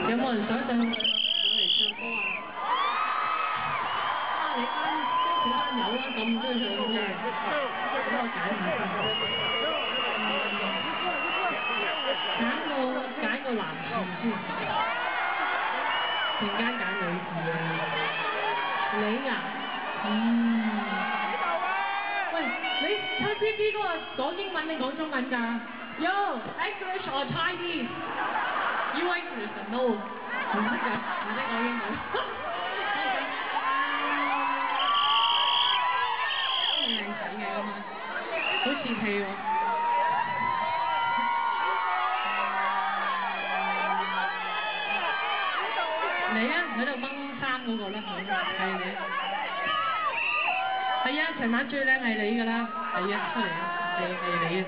有冇人想上嚟唱歌啊？啊，你班友啊，咁中意唱嘅，咁我揀下先。揀個男士先，陣間揀女士啊。你啊？喂，你唱 B 嗰個講英文定講中文㗎 ？Yo, English or Chinese? You English or no？ 唔識㗎，唔識講英文。靚仔嘅咁啊，好似戲喎。你啊，喺度掹衫嗰個啦，係你。係啊，成晚最靚係你㗎啦，係啊，出嚟啊，係你啊，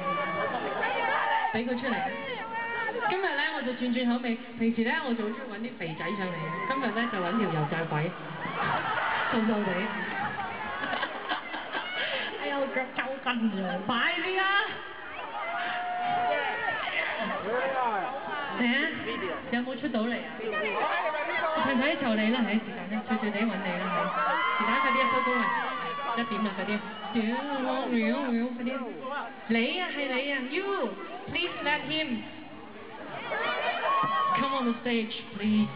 俾佢出嚟。今日咧我就轉口味，平時咧我就好中意揾啲肥仔上嚟嘅，今日咧就揾條油炸鬼，瘦瘦地。哎呀，我腳抽筋啊！快啲啊！係啊，有冇出到嚟啊？睇就你啦，係時間咧，脆脆地揾你啦，係。時間快啲收工啊！1點啦，快啲。快啲。你啊，係你啊 ，You please let him come on the stage, please。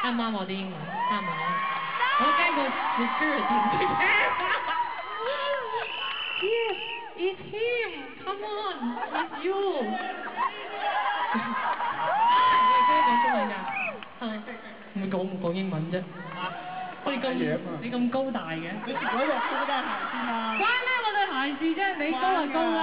啱唔啱我啲英文？啱唔啱？我驚個 security 唔識聽。Yes, it's him. Come on, it's you。你識講中文㗎？唔講英文啫。你咁高大嘅？你食嗰個高低鞋先啊！關咩我對鞋事啫？你高就高啦，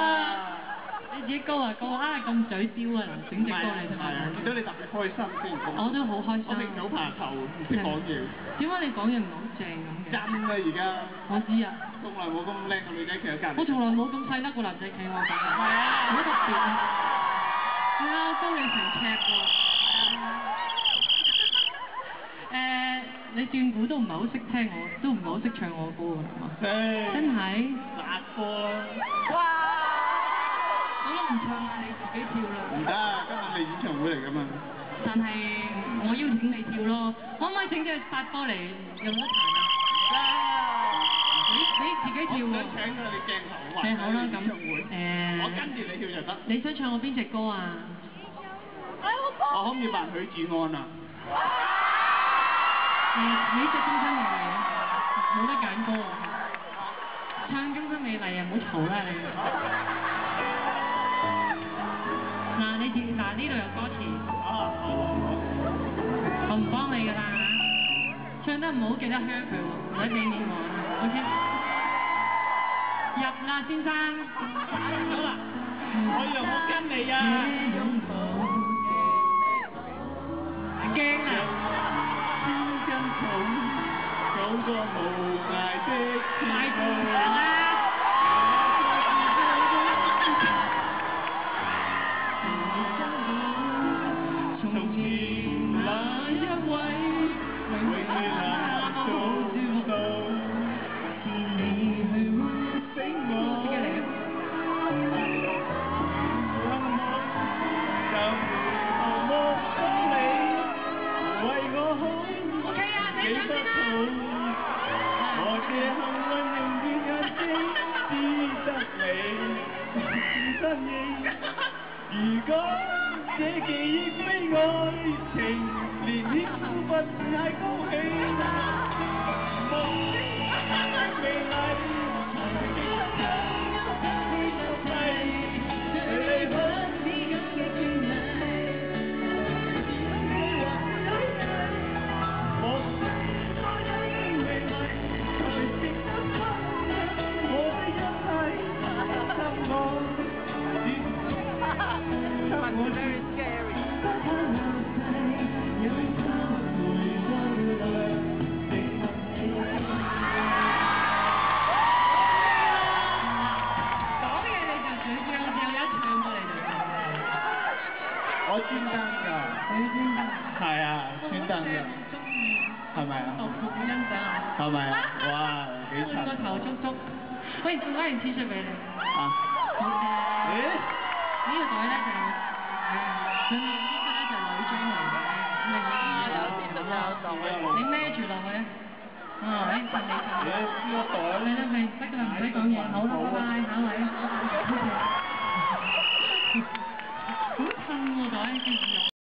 你自己高就高，咁嘴刁啊！整隻歌你睇下。見到你特別開心先。我都好開心。我平時好爬頭，唔識講嘢。點解你講嘢唔係好正咁嘅？真啊！而家。我知啊。從來冇咁靚個女仔企喺隔離。我從來冇咁細粒個男仔企我隔離。係啊。好特別啊！係啊，我高你成尺喎。你斷估都唔係好識聽我，都唔係好識唱我歌㗎。真係辣歌啦！哇！我都唔唱啦，你自己跳啦。唔得，今日係演唱會嚟㗎嘛。但係我邀請你跳咯，可唔可以整隻發歌嚟有得彈啊？你自己跳喎。我想請佢你鏡頭話好啦咁。我跟住你跳就得。你想唱我邊隻歌啊？我可唔可以扮許志安啊？你隻終身美麗啊，冇得揀歌啊！唱終身美麗啊，唔好嘈啦你。嗱呢度有歌詞。我唔幫你㗎啦嚇，唱得唔好記得 hurt 佢喎，唔使俾面我。OK。入啦先生。好啦，我以為我跟你啊。驚啊！走過無涯的天路，從前那一位永遠難做到，是你去喚醒我。就如莫想你為我好，幾不好。我這幸運容易眼睛只得你身影。如果這記憶非愛情，連牽不太高興。夢醒的美麗，曾經會出世，最離譜只感激於你。Very scary. 講嘢你就嘴張張，一唱過嚟就唱過嚟。我專登㗎。你專登？係啊，專登㗎。中意。係咪啊？我好欣賞啊。係咪啊？哇，幾襯。換個頭足足。喂，送翻件 T 恤俾你。啊。好嘅。呢個袋咧就佢呢個咧就女裝嚟嘅，咁你可你孭住落去啊！啊，誒，順利順利。係啦係，得㗎啦，唔使講嘢，好啦，拜拜，下一位。